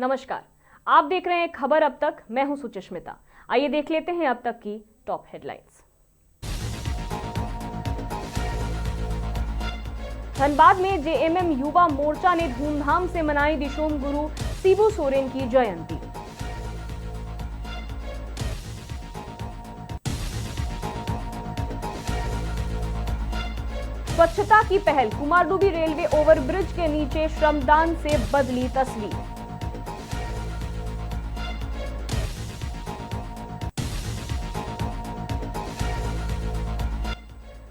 नमस्कार, आप देख रहे हैं खबर अब तक। मैं हूं सुचिस्मिता। आइए देख लेते हैं अब तक की टॉप हेडलाइंस। धनबाद में जेएमएम युवा मोर्चा ने धूमधाम से मनाई दिशोम गुरु शिबू सोरेन की जयंती। स्वच्छता की पहल, कुमारडुबी रेलवे ओवरब्रिज के नीचे श्रमदान से बदली तस्वीर।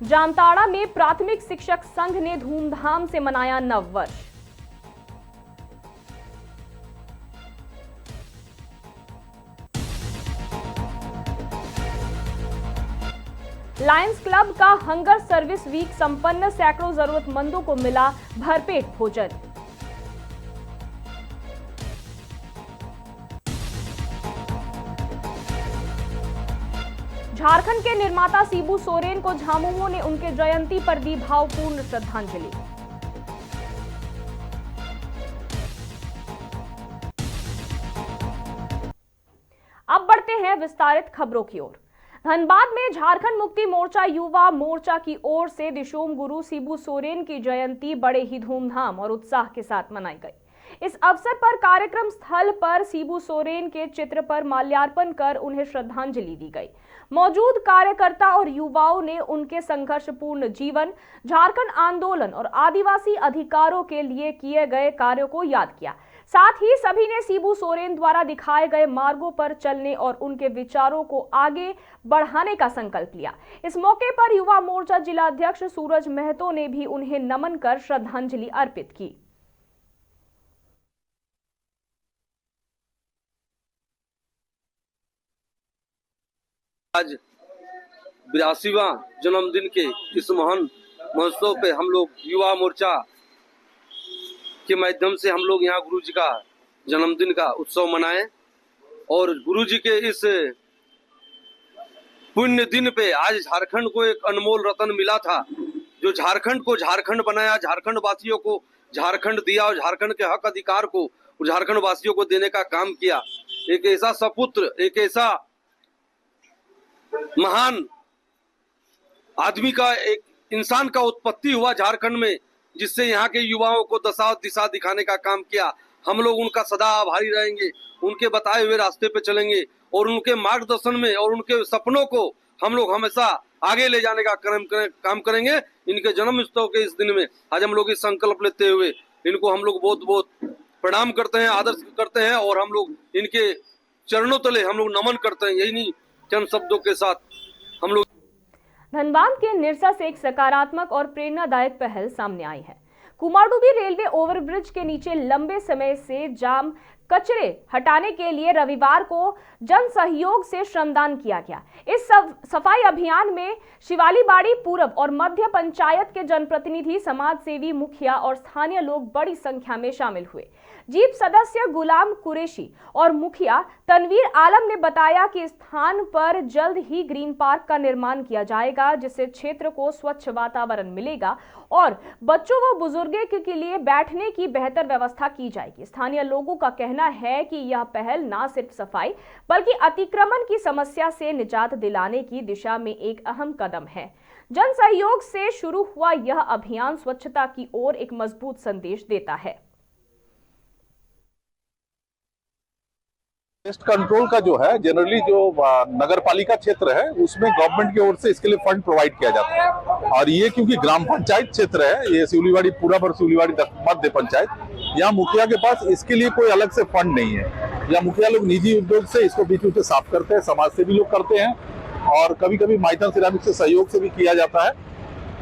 जामताड़ा में प्राथमिक शिक्षक संघ ने धूमधाम से मनाया नववर्ष। लायंस क्लब का हंगर सर्विस वीक संपन्न, सैकड़ों जरूरतमंदों को मिला भरपेट भोजन। झारखंड के निर्माता शिबू सोरेन को झामुमो ने उनके जयंती पर दी भावपूर्ण श्रद्धांजलि। अब बढ़ते हैं विस्तारित खबरों की ओर। धनबाद में झारखंड मुक्ति मोर्चा युवा मोर्चा की ओर से दिशोम गुरु शिबू सोरेन की जयंती बड़े ही धूमधाम और उत्साह के साथ मनाई गई। इस अवसर पर कार्यक्रम स्थल पर शिबू सोरेन के चित्र पर माल्यार्पण कर उन्हें श्रद्धांजलि दी गई। मौजूद कार्यकर्ता और युवाओं ने उनके संघर्षपूर्ण जीवन, झारखंड आंदोलन और आदिवासी अधिकारों के लिए किए गए कार्यों को याद किया। साथ ही सभी ने शिबू सोरेन द्वारा दिखाए गए मार्गों पर चलने और उनके विचारों को आगे बढ़ाने का संकल्प लिया। इस मौके पर युवा मोर्चा जिला अध्यक्ष सूरज महतो ने भी उन्हें नमन कर श्रद्धांजलि अर्पित की। आज 82वां जन्मदिन के इस महान महोत्सव पे हम लोग युवा मोर्चा के माध्यम से हम लोग यहाँ गुरु जी का जन्मदिन का उत्सव मनाएं और गुरु जी के इस पुण्य दिन पे आज झारखंड को एक अनमोल रत्न मिला था, जो झारखंड को झारखंड बनाया, झारखंड वासियों को झारखंड दिया और झारखंड के हक अधिकार को झारखंड वासियों को देने का काम किया। एक ऐसा सपुत्र, एक ऐसा महान आदमी का, एक इंसान का उत्पत्ति हुआ झारखंड में, जिससे यहाँ के युवाओं को दशा दिशा दिखाने का काम किया। हम लोग उनका सदा आभारी रहेंगे, उनके बताए हुए रास्ते पे चलेंगे और उनके मार्गदर्शन में और उनके सपनों को हम लोग हमेशा आगे ले जाने का काम करेंगे। इनके जन्म उत्सव के इस दिन में आज हम लोग इस संकल्प लेते हुए इनको हम लोग बहुत बहुत प्रणाम करते हैं, आदर करते हैं और हम लोग इनके चरणों तले हम लोग नमन करते हैं। यही नहीं चंद शब्दों के साथ हम लोग। धनबाद के निरसा से एक सकारात्मक और प्रेरणादायक पहल सामने आई है। कुमारडुबी रेलवे ओवरब्रिज के नीचे लंबे समय से जाम कचरे हटाने के लिए रविवार को जन सहयोग से श्रमदान किया गया। इस सफाई अभियान में शिवालीबाड़ी पूर्व और मध्य पंचायत के जनप्रतिनिधि, समाजसेवी, मुखिया और स्थानीय लोग बड़ी संख्या में शामिल हुए। जीप सदस्य गुलाम कुरैशी और मुखिया तनवीर आलम ने बताया कि स्थान पर जल्द ही ग्रीन पार्क का निर्माण किया जाएगा, जिससे क्षेत्र को स्वच्छ वातावरण मिलेगा और बच्चों व बुजुर्गों के लिए बैठने की बेहतर व्यवस्था की जाएगी। स्थानीय लोगों का कहना है कि यह पहल न सिर्फ सफाई बल्कि अतिक्रमण की समस्या से निजात दिलाने की दिशा में एक अहम कदम है। जन सहयोग से शुरू हुआ यह अभियान स्वच्छता की ओर एक मजबूत संदेश देता है। वेस्ट कंट्रोल का जो है जनरली जो नगर पालिका क्षेत्र है उसमें गवर्नमेंट की ओर से इसके लिए फंड प्रोवाइड किया जाता है और ये क्योंकि ग्राम पंचायत क्षेत्र है, ये सिवलीवाड़ी पूरब और सिवलीवाड़ी मध्य पंचायत, यहाँ मुखिया के पास इसके लिए कोई अलग से फंड नहीं है। यहाँ मुखिया लोग निजी उद्योग से इसको बीच बीच से साफ करते हैं, समाज से भी लोग करते हैं और कभी कभी माइथन सिरामिक से सहयोग से भी किया जाता है।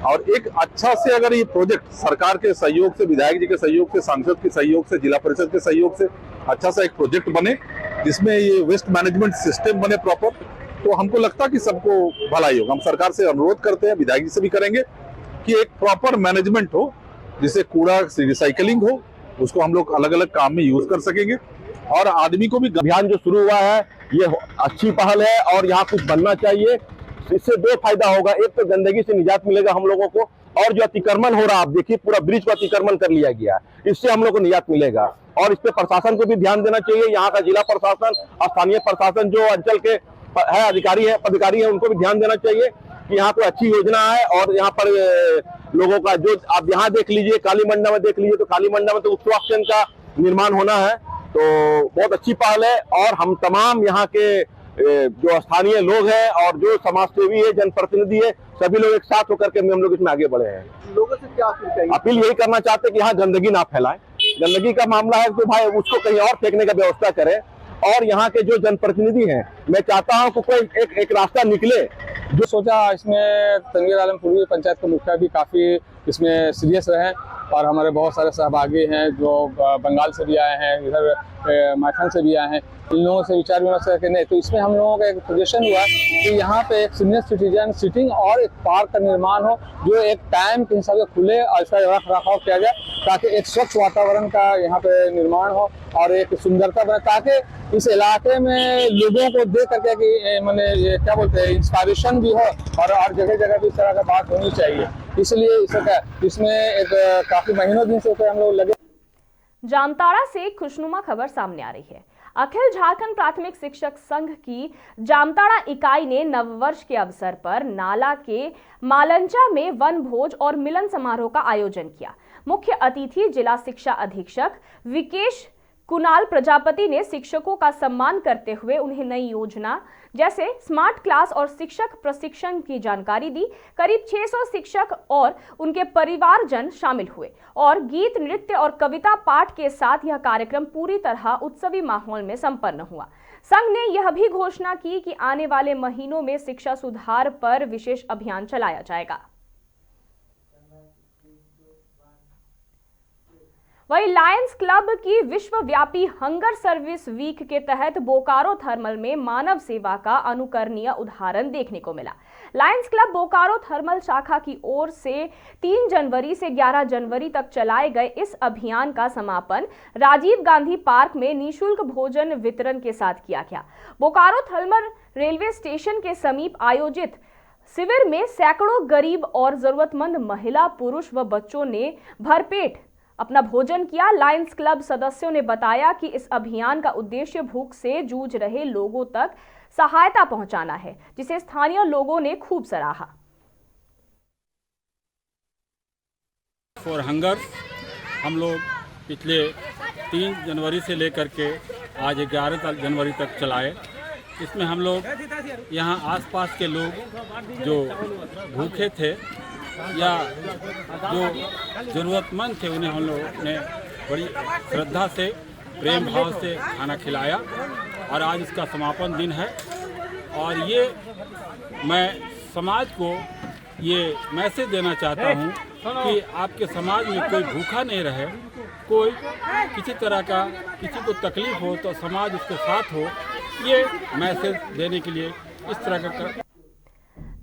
और एक अच्छा से अगर ये प्रोजेक्ट सरकार के सहयोग से, विधायक जी के सहयोग से, सांसद के सहयोग से, जिला परिषद के सहयोग से अच्छा सा एक प्रोजेक्ट बने जिसमें ये वेस्ट मैनेजमेंट सिस्टम बने प्रॉपर, तो हमको लगता है कि सबको भलाई होगा। हम सरकार से अनुरोध करते हैं, विधायक जी से भी करेंगे कि एक प्रॉपर मैनेजमेंट हो जिससे कूड़ा रिसाइकलिंग हो, उसको हम लोग अलग अलग काम में यूज कर सकेंगे। और आदमी को भी अभियान जो शुरू हुआ है ये अच्छी पहल है और यहाँ कुछ बनना चाहिए। इससे दो फायदा होगा, एक तो गंदगी से निजात मिलेगा हम लोगों को और जो अतिक्रमण हो रहा है, आप देखिए पूरा ब्रिज को अतिक्रमण कर लिया गया है। इससे हम लोग को निजात मिलेगा और इस पे प्रशासन को भी ध्यान देना चाहिए। यहाँ का जिला प्रशासन, स्थानीय प्रशासन, जो अंचल के है अधिकारी है, पदाधिकारी है, उनको भी ध्यान देना चाहिए कि यहाँ कोई अच्छी योजना है। और यहाँ पर लोगों का जो आप यहाँ देख लीजिए, काली मंडा में देख लीजिए, तो काली मंडा में तो उत्सव स्टैंड का निर्माण होना है, तो बहुत अच्छी पहल है। और हम तमाम यहाँ के जो स्थानीय लोग हैं और जो समाज सेवी है, जनप्रतिनिधि है, सभी लोग एक साथ होकर के हम लोग इसमें आगे बढ़े हैं। लोगों से क्या अपील करेंगे? अपील यही करना चाहते हैं कि यहाँ गंदगी ना फैलाएं। गंदगी का मामला है तो भाई उसको कहीं और फेंकने का व्यवस्था करें। और यहाँ के जो जनप्रतिनिधि हैं, मैं चाहता हूँ कि कोई एक रास्ता निकले। जो सोचा इसमें तनवीर आलम पूर्वी पंचायत के मुखिया भी काफ़ी इसमें सीरियस रहे और हमारे बहुत सारे सहभागी हैं जो बंगाल से भी आए हैं, इधर मैथन से भी आए हैं। इन लोगों से विचार विमर्श करके नहीं, तो इसमें हम लोगों का एक सजेशन हुआ कि यहाँ पे एक सीनियर सिटीजन सिटिंग और एक पार्क का निर्माण हो, जो एक टाइम के हिसाब से खुले और इसका रख रखाव किया जाए, ताकि एक स्वच्छ वातावरण का यहाँ पे निर्माण हो और एक सुंदरता बने, ताकि इस इलाके में लोगों को देख करके कि मैंने ये क्या बोलते हैं, इंस्पायरेशन भी हो और हर जगह जगह भी इस तरह का बात होनी चाहिए। इसलिए इसमें एक काफी महीनों दिन से हम लोग लगे। जामताड़ा से एक खुशनुमा खबर सामने आ रही है। अखिल झारखंड प्राथमिक शिक्षक संघ की जामताड़ा इकाई ने नववर्ष के अवसर पर नाला के मालंचा में वन भोज और मिलन समारोह का आयोजन किया। मुख्य अतिथि जिला शिक्षा अधीक्षक विकेश कुणाल प्रजापति ने शिक्षकों का सम्मान करते हुए उन्हें नई योजना जैसे स्मार्ट क्लास और शिक्षक प्रशिक्षण की जानकारी दी। करीब 600 शिक्षक और उनके परिवारजन शामिल हुए और गीत, नृत्य और कविता पाठ के साथ यह कार्यक्रम पूरी तरह उत्सवी माहौल में संपन्न हुआ। संघ ने यह भी घोषणा की कि आने वाले महीनों में शिक्षा सुधार पर विशेष अभियान चलाया जाएगा। वहीं लायंस क्लब की विश्वव्यापी हंगर सर्विस वीक के तहत बोकारो थर्मल में मानव सेवा का अनुकरणीय उदाहरण देखने को मिला। लायंस क्लब बोकारो थर्मल शाखा की ओर से 3 जनवरी से 11 जनवरी तक चलाए गए इस अभियान का समापन राजीव गांधी पार्क में निःशुल्क भोजन वितरण के साथ किया गया। बोकारो थर्मल रेलवे स्टेशन के समीप आयोजित शिविर में सैकड़ों गरीब और जरूरतमंद महिला, पुरुष व बच्चों ने भरपेट अपना भोजन किया। लायंस क्लब सदस्यों ने बताया कि इस अभियान का उद्देश्य भूख से जूझ रहे लोगों तक सहायता पहुंचाना है, जिसे स्थानीय लोगों ने खूब सराहा। फॉर हंगर हम लोग पिछले 3 जनवरी से लेकर के आज 11 जनवरी तक चलाए। इसमें हम लोग यहाँ आसपास के लोग जो भूखे थे या जो ज़रूरतमंद थे, उन्हें हम लोग ने बड़ी श्रद्धा से, प्रेम भाव से खाना खिलाया और आज इसका समापन दिन है। और ये मैं समाज को ये मैसेज देना चाहता हूँ कि आपके समाज में कोई भूखा नहीं रहे, कोई किसी तरह का किसी को तकलीफ हो तो समाज उसके साथ हो, ये मैसेज देने के लिए इस तरह का।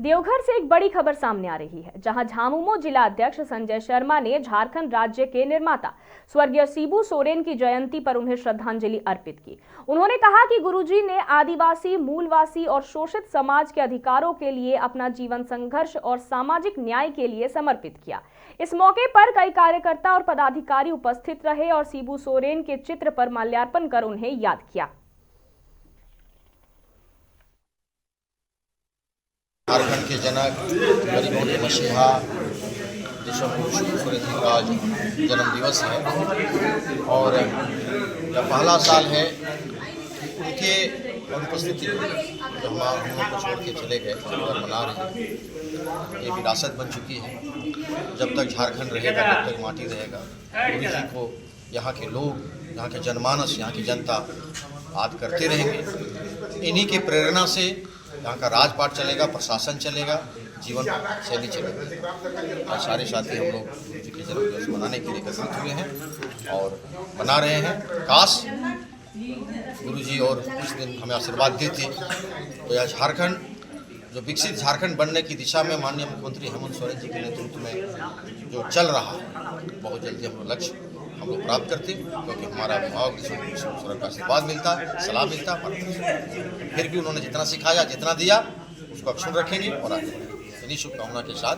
देवघर से एक बड़ी खबर सामने आ रही है, जहां झामुमो जिला अध्यक्ष संजय शर्मा ने झारखंड राज्य के निर्माता स्वर्गीय शिबू सोरेन की जयंती पर उन्हें श्रद्धांजलि अर्पित की। उन्होंने कहा कि गुरुजी ने आदिवासी, मूलवासी और शोषित समाज के अधिकारों के लिए अपना जीवन संघर्ष और सामाजिक न्याय के लिए समर्पित किया। इस मौके पर कई कार्यकर्ता और पदाधिकारी उपस्थित रहे और शिबू सोरेन के चित्र पर माल्यार्पण कर उन्हें याद किया। झारखंड के जनक, गरीबों के मसीहा शिबू सोरेन जी का आज जन्म दिवस है और यह पहला साल है उनके अनुपस्थिति जो हम को छोड़ के चले गए और मना रहे हैं। ये विरासत बन चुकी है। जब तक झारखंड रहेगा, जब तक माटी रहेगा, गुरु जी को यहाँ के लोग, यहाँ के जनमानस, यहाँ की जनता याद करते रहेंगे। इन्हीं के प्रेरणा से यहाँ का राजपाट चलेगा, प्रशासन चलेगा, जीवन शैली चलेगी। और सारे साथी हम लोग गुरु जी के जन्मदिवस मनाने के लिए एकत्रित हुए हैं और मना रहे हैं। काश गुरु जी और कुछ दिन हमें आशीर्वाद देते तो यह झारखंड जो विकसित झारखंड बनने की दिशा में माननीय मुख्यमंत्री हेमंत सोरेन जी के नेतृत्व में जो चल रहा है, बहुत जल्दी हम लोग लक्ष्य हम लोग प्राप्त करते, क्योंकि हमारा अभिभावक सोरेन का आशीर्वाद मिलता, सलाह मिलता। फिर भी उन्होंने जितना सिखाया, जितना दिया, उसको अक्षुण्ण रखेंगे और आगे बढ़ेंगे। इन्हीं शुभकामना के साथ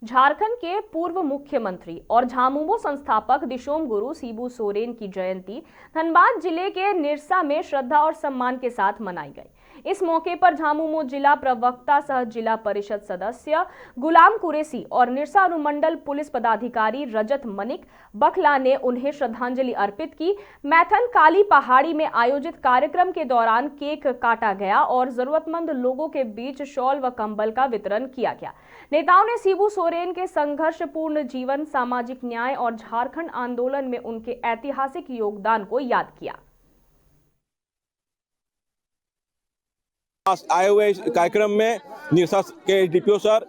झारखंड के पूर्व मुख्यमंत्री और झामुमो संस्थापक दिशोम गुरु शिबू सोरेन की जयंती धनबाद जिले के निरसा में श्रद्धा और सम्मान के साथ मनाई गई। इस मौके पर झामुमो जिला प्रवक्ता सह जिला परिषद सदस्य गुलाम कुरैशी और निरसा अनुमंडल पुलिस पदाधिकारी रजत मनिक बखला ने उन्हें श्रद्धांजलि अर्पित की। मैथन काली पहाड़ी में आयोजित कार्यक्रम के दौरान केक काटा गया और जरूरतमंद लोगों के बीच शॉल व कंबल का वितरण किया गया। नेताओं ने शिबू सोरेन के संघर्षपूर्ण जीवन, सामाजिक न्याय और झारखंड आंदोलन में उनके ऐतिहासिक योगदान को याद किया। आए हुए इस कार्यक्रम में निरसा के डीपीओ सर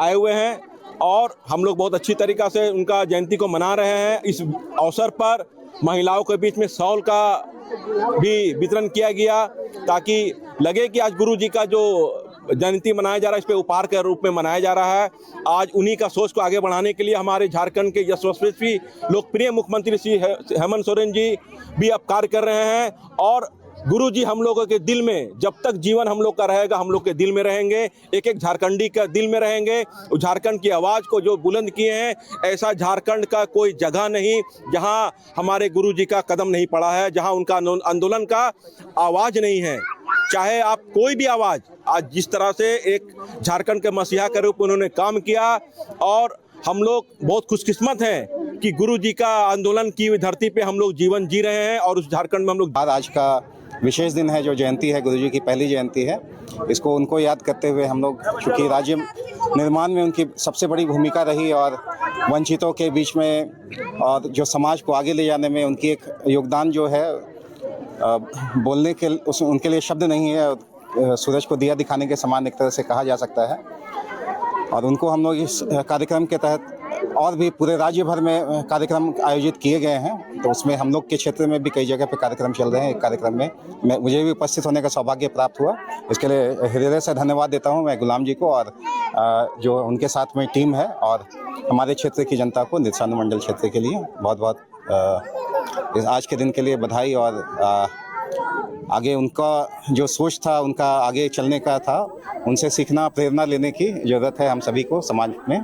आए हुए हैं और हम लोग बहुत अच्छी तरीका से उनका जयंती को मना रहे हैं। इस अवसर पर महिलाओं के बीच में शॉल का भी वितरण किया गया ताकि लगे कि आज गुरु जी का जो जयंती मनाया जा रहा है इस पे उपहार के रूप में मनाया जा रहा है। आज उन्हीं का सोच को आगे बढ़ाने के लिए हमारे झारखंड के यशस्वी लोकप्रिय मुख्यमंत्री श्री हेमंत सोरेन जी भी अब कार्य कर रहे हैं और गुरु जी हम लोगों के दिल में जब तक जीवन हम लोग का रहेगा हम लोग के दिल में रहेंगे, एक एक झारखंडी का दिल में रहेंगे। झारखंड की आवाज़ को जो बुलंद किए हैं, ऐसा झारखंड का कोई जगह नहीं जहां हमारे गुरु जी का कदम नहीं पड़ा है, जहां उनका आंदोलन का आवाज़ नहीं है। चाहे आप कोई भी आवाज़, आज जिस तरह से एक झारखंड के मसीहा के रूप में उन्होंने काम किया और हम लोग बहुत खुशकिस्मत हैं कि गुरु जी का आंदोलन की धरती पे हम लोग जीवन जी रहे हैं और उस झारखंड में हम लोग आज का विशेष दिन है, जो जयंती है, गुरुजी की पहली जयंती है। इसको उनको याद करते हुए हम लोग, चूँकि राज्य निर्माण में उनकी सबसे बड़ी भूमिका रही और वंचितों के बीच में और जो समाज को आगे ले जाने में उनकी एक योगदान जो है बोलने के उनके लिए शब्द नहीं है, सूरज को दिया दिखाने के समान एक तरह से कहा जा सकता है। और उनको हम लोग इस कार्यक्रम के तहत और भी पूरे राज्य भर में कार्यक्रम आयोजित किए गए हैं, तो उसमें हम लोग के क्षेत्र में भी कई जगह पे कार्यक्रम चल रहे हैं। एक कार्यक्रम में मुझे भी उपस्थित होने का सौभाग्य प्राप्त हुआ, इसके लिए हृदय से धन्यवाद देता हूं मैं गुलाम जी को और जो उनके साथ में टीम है और हमारे क्षेत्र की जनता को, निरसा अनुमंडल क्षेत्र के लिए बहुत बहुत इस आज के दिन के लिए बधाई। और आगे उनका जो सोच था, उनका आगे चलने का था, उनसे सीखना, प्रेरणा लेने की जरूरत है हम सभी को समाज में।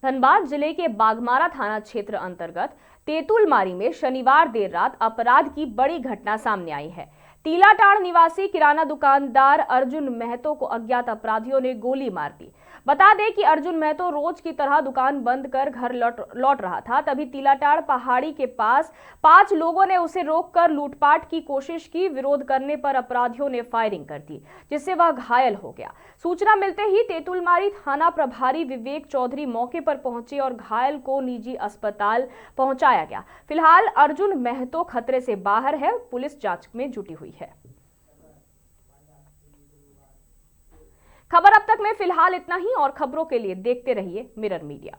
धनबाद जिले के बाघमारा थाना क्षेत्र अंतर्गत तेतुलमारी में शनिवार देर रात अपराध की बड़ी घटना सामने आई है। तीलाटाड़ निवासी किराना दुकानदार अर्जुन महतो को अज्ञात अपराधियों ने गोली मार दी। बता दें कि अर्जुन महतो रोज की तरह दुकान बंद कर घर लौट रहा था, तभी तीलाटाड़ पहाड़ी के पास 5 लोगों ने उसे रोककर लूटपाट की कोशिश की। विरोध करने पर अपराधियों ने फायरिंग कर दी, जिससे वह घायल हो गया। सूचना मिलते ही तेतुलमारी थाना प्रभारी विवेक चौधरी मौके पर पहुंचे और घायल को निजी अस्पताल पहुंचाया गया। फिलहाल अर्जुन महतो खतरे से बाहर है, पुलिस जांच में जुटी हुई है। खबर अब तक में फिलहाल इतना ही और खबरों के लिए देखते रहिए मिरर मीडिया।